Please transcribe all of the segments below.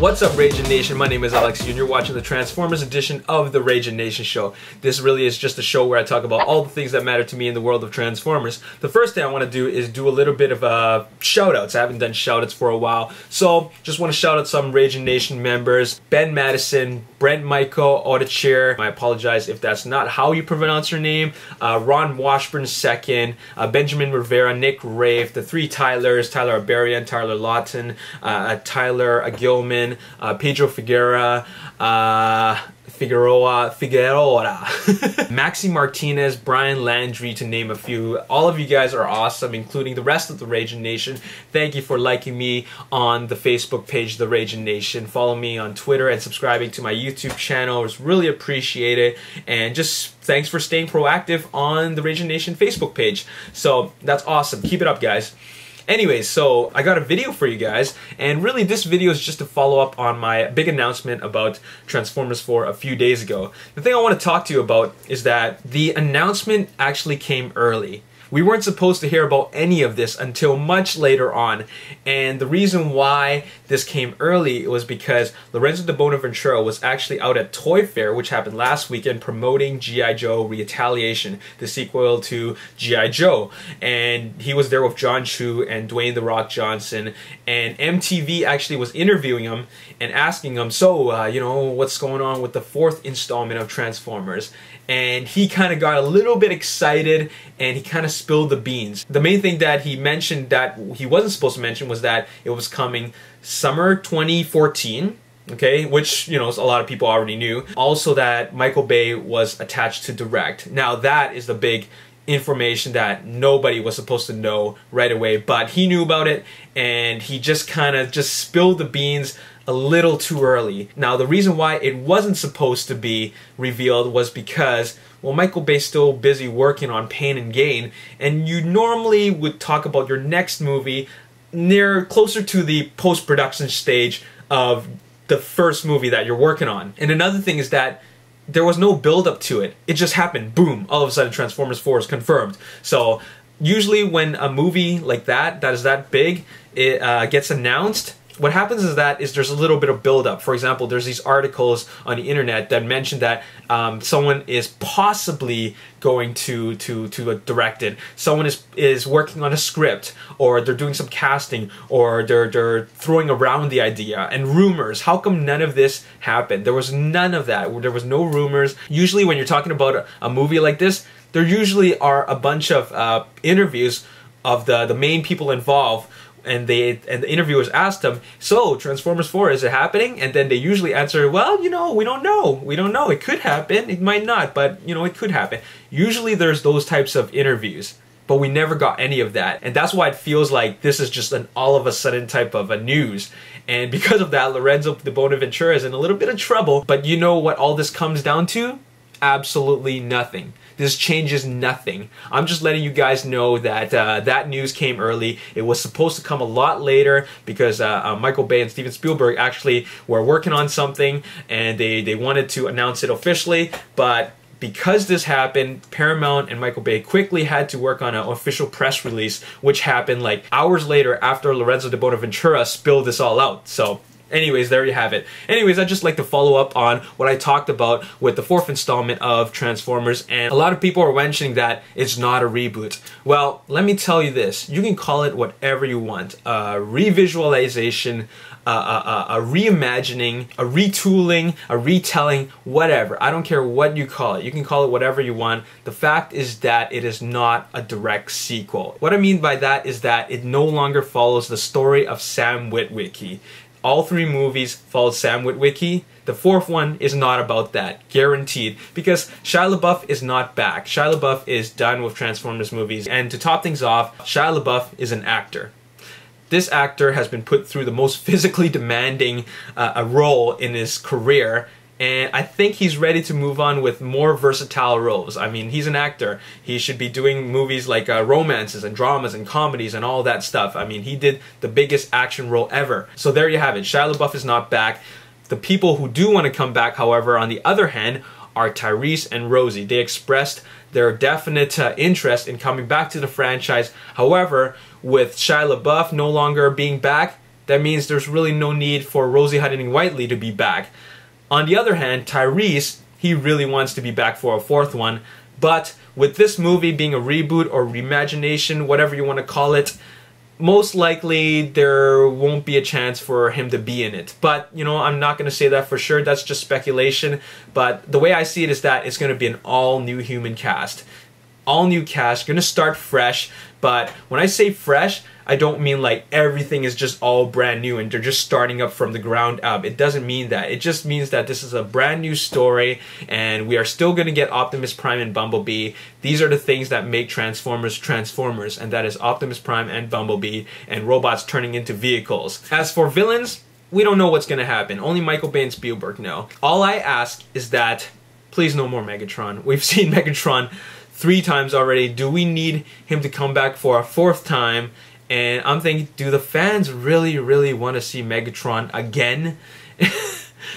What's up, Raging Nation? My name is Alex, and you're watching the Transformers edition of the Raging Nation show. This really is just a show where I talk about all the things that matter to me in the world of Transformers. The first thing I want to do is do a little bit of shout-outs. I haven't done shout-outs for a while, so just want to shout out some Raging Nation members. Ben Madison, Brent Michael, Outtro. I apologize if that's not how you pronounce your name. Ron Washburn II, Benjamin Rivera, Nick Rave, the three Tylers, Tyler Abarian, Tyler Lawton, Tyler Gilman, Pedro Figueroa, Maxi Martinez, Brian Landry, to name a few. All of you guys are awesome, including the rest of the Raging Nation. Thank you for liking me on the Facebook page, The Raging Nation. Follow me on Twitter and subscribing to my YouTube channel. It's really appreciated. And just thanks for staying proactive on the Raging Nation Facebook page. So that's awesome. Keep it up, guys. Anyways, so I got a video for you guys, and really this video is just to follow up on my big announcement about Transformers 4 a few days ago. The thing I want to talk to you about is that the announcement actually came early. We weren't supposed to hear about any of this until much later on, and the reason why this came early was because Lorenzo de Bonaventura was actually out at Toy Fair, which happened last weekend, promoting G.I. Joe Retaliation, the sequel to G.I. Joe, and he was there with John Chu and Dwayne "The Rock" Johnson, and MTV actually was interviewing him and asking him, so, you know, what's going on with the fourth installment of Transformers? And he kind of got a little bit excited and he kind of spilled the beans. The main thing that he mentioned that he wasn't supposed to mention was that it was coming summer 2014, okay, which, you know, a lot of people already knew. Also that Michael Bay was attached to direct. Now that is the big information that nobody was supposed to know right away, but he knew about it and he just kind of spilled the beans a little too early. Now the reason why it wasn't supposed to be revealed was because, well, Michael Bay's still busy working on Pain and Gain, and you normally would talk about your next movie closer to the post-production stage of the first movie that you're working on. And another thing is that there was no build-up to it. It just happened, boom, all of a sudden Transformers 4 is confirmed. So usually when a movie like that is that big, it gets announced, what happens is there's a little bit of build-up. For example, there's these articles on the internet that mention that someone is possibly going to direct it. Someone is working on a script, or they're doing some casting, or they're throwing around the idea, and rumors. How come none of this happened? There was none of that. There was no rumors. Usually when you're talking about a movie like this, there usually are a bunch of interviews of the main people involved, and the interviewers asked them, so Transformers 4, is it happening? And then they usually answer, well, you know, we don't know. We don't know. It could happen. It might not, but, you know, it could happen. Usually there's those types of interviews, but we never got any of that. And that's why it feels like this is just an all of a sudden type of a news. And because of that, Lorenzo de Bonaventura is in a little bit of trouble. But you know what all this comes down to? Absolutely nothing. This changes nothing. I'm just letting you guys know that that news came early. It was supposed to come a lot later because Michael Bay and Steven Spielberg actually were working on something and they wanted to announce it officially, but because this happened, Paramount and Michael Bay quickly had to work on an official press release, which happened like hours later after Lorenzo de Bonaventura spilled this all out. So anyways, there you have it. Anyways, I'd just like to follow up on what I talked about with the fourth installment of Transformers, and a lot of people are mentioning that it's not a reboot. Well, let me tell you this. You can call it whatever you want. A revisualization, a reimagining, a retooling, a retelling, whatever. I don't care what you call it. You can call it whatever you want. The fact is that it is not a direct sequel. What I mean by that is that it no longer follows the story of Sam Witwicky. All three movies followed Sam Witwicky. The fourth one is not about that, guaranteed, because Shia LaBeouf is not back. Shia LaBeouf is done with Transformers movies, and to top things off, Shia LaBeouf is an actor. This actor has been put through the most physically demanding a role in his career, and I think he's ready to move on with more versatile roles. I mean, he's an actor. He should be doing movies like romances and dramas and comedies and all that stuff. I mean, he did the biggest action role ever. So there you have it. Shia LaBeouf is not back. The people who do want to come back, however, on the other hand, are Tyrese and Rosie. They expressed their definite interest in coming back to the franchise. However, with Shia LaBeouf no longer being back, that means there's really no need for Rosie Huntington-Whiteley to be back. On the other hand, Tyrese, he really wants to be back for a fourth one, but with this movie being a reboot or reimagination, whatever you want to call it, most likely there won't be a chance for him to be in it. But, you know, I'm not going to say that for sure. That's just speculation. But the way I see it is that it's going to be an all-new human cast. All-new cast, going to start fresh. But when I say fresh, I don't mean like everything is just all brand new and they're just starting up from the ground up. It doesn't mean that. It just means that this is a brand new story and we are still going to get Optimus Prime and Bumblebee. These are the things that make Transformers Transformers, and that is Optimus Prime and Bumblebee and robots turning into vehicles. As for villains, we don't know what's going to happen. Only Michael Bay and Spielberg know. All I ask is that please no more Megatron. We've seen Megatron 3 times already. Do we need him to come back for a 4th time? And I'm thinking, do the fans really, really want to see Megatron again?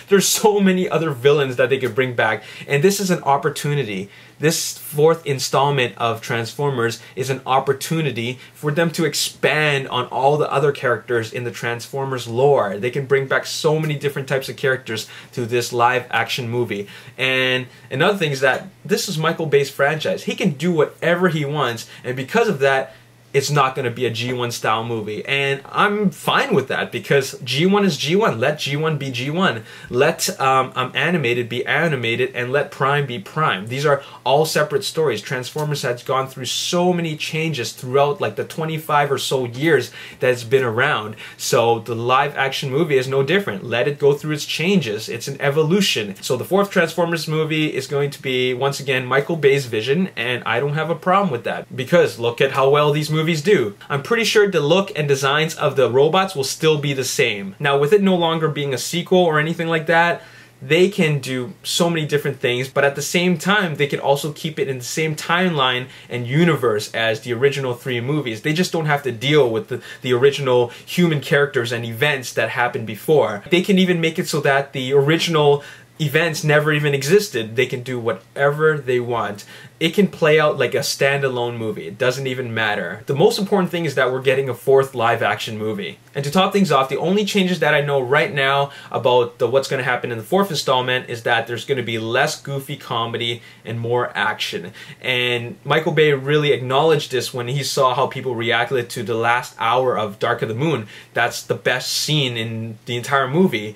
There's so many other villains that they could bring back. And this is an opportunity. This 4th installment of Transformers is an opportunity for them to expand on all the other characters in the Transformers lore. They can bring back so many different types of characters to this live action movie. And another thing is that this is Michael Bay's franchise. He can do whatever he wants. And because of that, it's not going to be a G1 style movie. And I'm fine with that because G1 is G1. Let G1 be G1. Let animated be animated, and let Prime be Prime. These are all separate stories. Transformers has gone through so many changes throughout like the 25 or so years that it's been around. So the live action movie is no different. Let it go through its changes. It's an evolution. So the 4th Transformers movie is going to be, once again, Michael Bay's vision, and I don't have a problem with that because look at how well these movies do. I'm pretty sure the look and designs of the robots will still be the same. Now, with it no longer being a sequel or anything like that, they can do so many different things, but at the same time, they can also keep it in the same timeline and universe as the original 3 movies. They just don't have to deal with the original human characters and events that happened before. They can even make it so that the original events never even existed. They can do whatever they want. It can play out like a standalone movie. It doesn't even matter. The most important thing is that we're getting a 4th live action movie. And to top things off, the only changes that I know right now about what's going to happen in the 4th installment is that there's going to be less goofy comedy and more action. And Michael Bay really acknowledged this when he saw how people reacted to the last hour of Dark of the Moon. That's the best scene in the entire movie.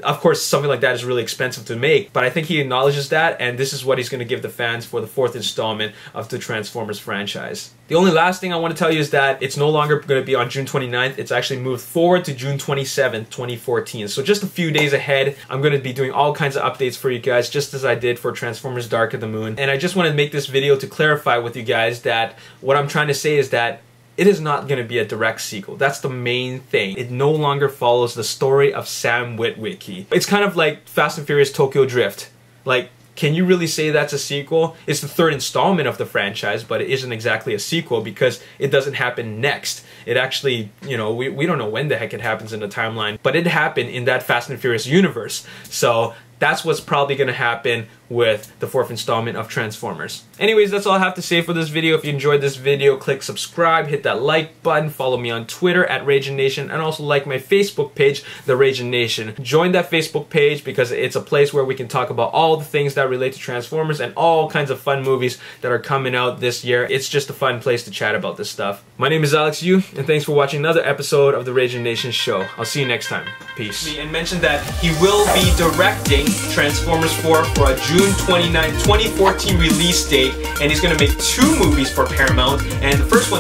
Of course, something like that is really expensive to make, but I think he acknowledges that, and this is what he's going to give the fans for the 4th installment of the Transformers franchise. The only last thing I want to tell you is that it's no longer going to be on June 29th. It's actually moved forward to June 27th, 2014. So just a few days ahead, I'm going to be doing all kinds of updates for you guys, just as I did for Transformers Dark of the Moon. And I just want to make this video to clarify with you guys that what I'm trying to say is that it is not going to be a direct sequel. That's the main thing. It no longer follows the story of Sam Witwicky. It's kind of like Fast and Furious Tokyo Drift. Like, can you really say that's a sequel? It's the 3rd installment of the franchise, but it isn't exactly a sequel because it doesn't happen next. It actually, you know, we don't know when the heck it happens in the timeline, but it happened in that Fast and Furious universe. So that's what's probably going to happen with the 4th installment of Transformers. Anyways, that's all I have to say for this video. If you enjoyed this video, click subscribe, hit that like button, follow me on Twitter at RaginNation, and also like my Facebook page, The Ragin Nation. Join that Facebook page because it's a place where we can talk about all the things that relate to Transformers and all kinds of fun movies that are coming out this year. It's just a fun place to chat about this stuff. My name is Alex Yu, and thanks for watching another episode of The Ragin Nation show. I'll see you next time. Peace. And mentioned that he will be directing Transformers 4 for a June 29, 2014 release date, and he's going to make 2 movies for Paramount, and the first one's